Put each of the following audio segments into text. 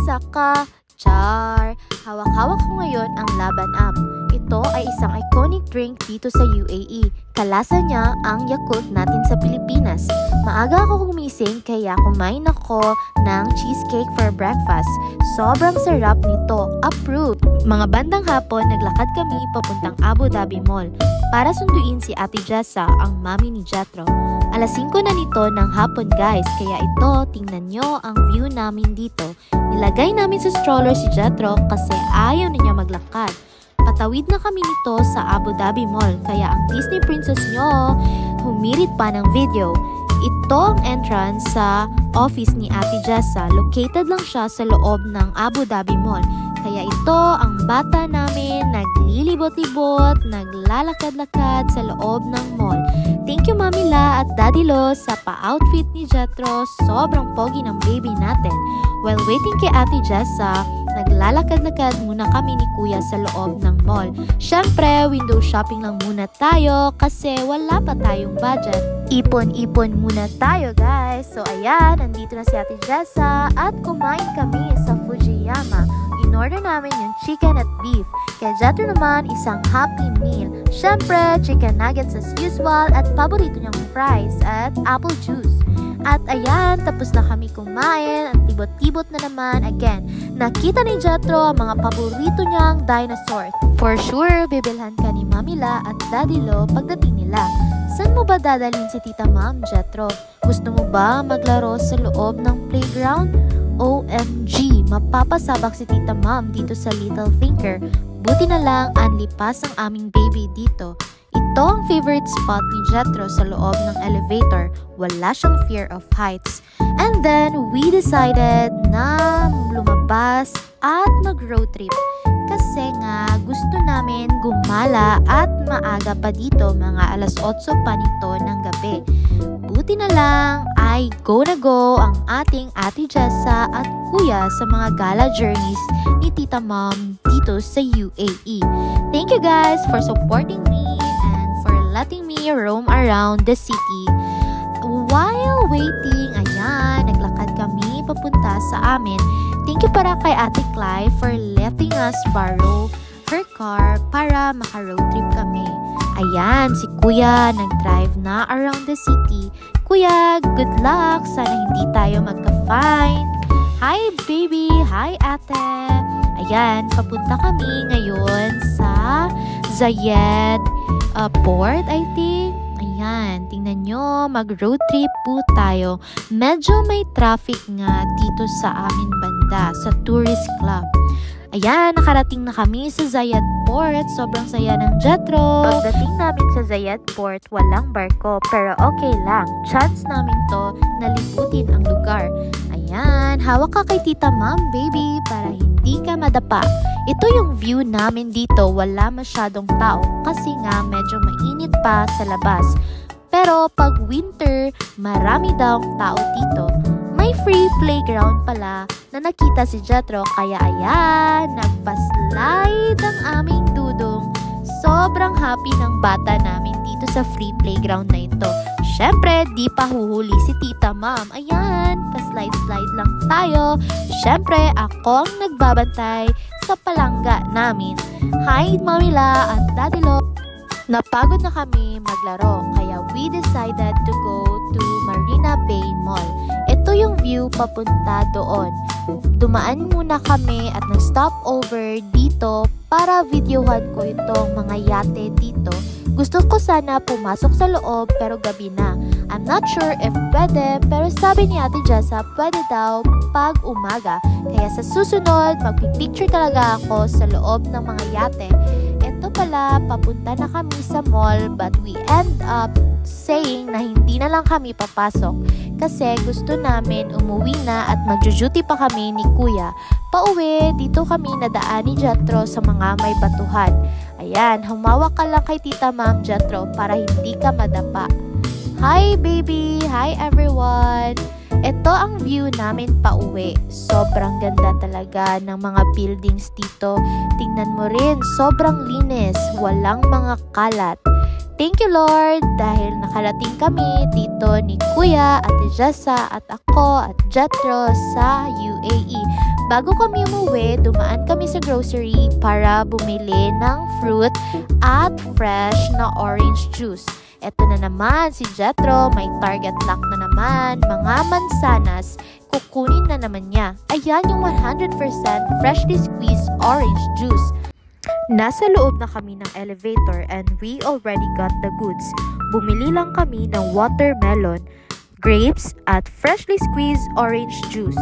isa ka. Char! Hawak-hawak ko ngayon ang Laban Up. Ito ay isang iconic drink dito sa UAE. Kalasa niya ang Yakult natin sa Pilipinas. Maaga ako gumising kaya kumain ako ng cheesecake for breakfast. Sobrang sarap nito. Approved! Mga bandang hapon, naglakad kami papuntang Abu Dhabi Mall para sunduin si Ate Jessa, ang mami ni Jetro. Alas 5 na nito ng hapon guys, kaya ito, tingnan nyo ang view namin dito. Nilagay namin sa stroller si Jetro kasi ayaw na niya maglakad. Patawid na kami nito sa Abu Dhabi Mall, kaya ang Disney Princess nyo humirit pa ng video. Ito ang entrance sa office ni Ate Jessa. Located lang siya sa loob ng Abu Dhabi Mall. Kaya ito ang bata namin naglilibot-libot, naglalakad-lakad sa loob ng mall. Thank you Mami La at Daddy Lo sa pa-outfit ni Jetro. Sobrang pogi ng baby natin. While waiting kay Ate Jessa, naglalakad-lakad muna kami ni Kuya sa loob ng mall. Syempre, window shopping lang muna tayo kasi wala pa tayong budget. Ipon-ipon muna tayo guys. So ayan, nandito na si Ate Jessa at kumain kami sa Fujiyama. In-order namin yung chicken at beef. Kaya Jetro naman, isang happy meal. Syempre, chicken nuggets as usual at paborito niyang fries at apple juice. At ayan, tapos na kami kumain at tibot-tibot na naman. Again, nakita ni Jetro ang mga paborito niyang dinosaur. For sure, bibilhan ka ni Mami La at Daddy Lo pagdating nila. Saan mo ba dadalhin si Tita Ma'am, Jetro? Gusto mo ba maglaro sa loob ng playground? OMG, mapapasabak si Tita Ma'am dito sa Little Thinker. Buti na lang, anlipas ang aming baby dito. Ito ang favorite spot ni Jetro sa loob ng elevator. Wala siyang fear of heights. And then, we decided na lumabas at mag-road trip. Kasi nga, gusto namin gumala at maaga pa dito, mga alas 8 pa nito ng gabi. Buti na lang ay go na go ang ating Ate Jessa at Kuya sa mga gala journeys ni Tita Ma'am dito sa UAE. Thank you guys for supporting me and for letting me roam around the city. While waiting, ayan, naglakad kami papunta sa amin. Thank you para kay Ate Cly for letting us borrow her car para maka-road trip kami. Ayan, si Kuya nag-drive na around the city. Kuya, good luck. Sana hindi tayo magka-fine. Hi, baby. Hi, ate. Ayan, papunta kami ngayon sa Zayed Port, I think. Ayan, tingnan nyo, mag-road trip po tayo. Medyo may traffic nga dito sa amin banda, sa tourist club. Ayan, nakarating na kami sa Zayed Port. Sobrang saya ng Jetro. Pagdating namin sa Zayed Port, walang barko. Pero okay lang. Chance namin to na liputin ang lugar. Ayan, hawak ka kay Tita Ma'am, baby, para hindi ka madapa. Ito yung view namin dito. Wala masyadong tao kasi nga medyo mainit pa sa labas. Pero pag winter, marami daw tao dito. May free playground pala na nakita si Jetro, kaya ayan, nagpa-slide ang aming dudong. Sobrang happy ng bata namin dito sa free playground na ito. Syempre, di pa huhuli si Tita Ma'am. Ayan, pa-slide-slide lang tayo. Syempre, ako ang nagbabantay sa palangga namin. Hi, Mami La at Daddy Lo. Napagod na kami maglaro, kaya we decided to go to Marina Bay Mall. Ito yung view papunta doon. Dumaan muna kami at nag-stop over dito para videohan ko itong mga yate dito. Gusto ko sana pumasok sa loob pero gabi na. I'm not sure if pwede, pero sabi ni Ate Jessa pwede daw pag umaga. Kaya sa susunod, magpipicture talaga ako sa loob ng mga yate. Ito pala, papunta na kami sa mall but we end up saying na hindi na lang kami papasok kasi gusto namin umuwi na at magjo-duty pa kami ni Kuya. Pauwi, dito kami nadaan ni Jetro sa mga may batuhan. Ayan, humawak ka lang kay Tita Ma'am Jetro para hindi ka madapa. Hi baby! Hi everyone! Ito ang view namin pauwi. Sobrang ganda talaga ng mga buildings dito. Tingnan mo rin, sobrang linis. Walang mga kalat. Thank you Lord dahil nakarating kami dito ni Kuya, Ate Jessa at ako at Jetro sa UAE. Bago kami umuwi, dumaan kami sa grocery para bumili ng fruit at fresh na orange juice. Eto na naman si Jethro, may target lock na naman, mga mansanas, kukunin na naman niya. Ayan yung 100% freshly squeezed orange juice. Nasa loob na kami ng elevator and we already got the goods. Bumili lang kami ng watermelon, grapes, at freshly squeezed orange juice.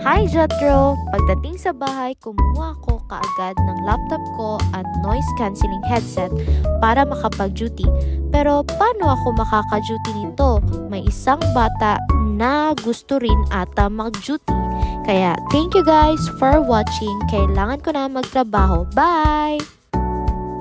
Hi Jethro! Pagdating sa bahay, kumuha ko kaagad ng laptop ko at noise cancelling headset para makapag-duty. Pero paano ako makaka-duty nito? May isang bata na gusto rin ata mag-duty. Kaya thank you guys for watching. Kailangan ko na magtrabaho. Bye!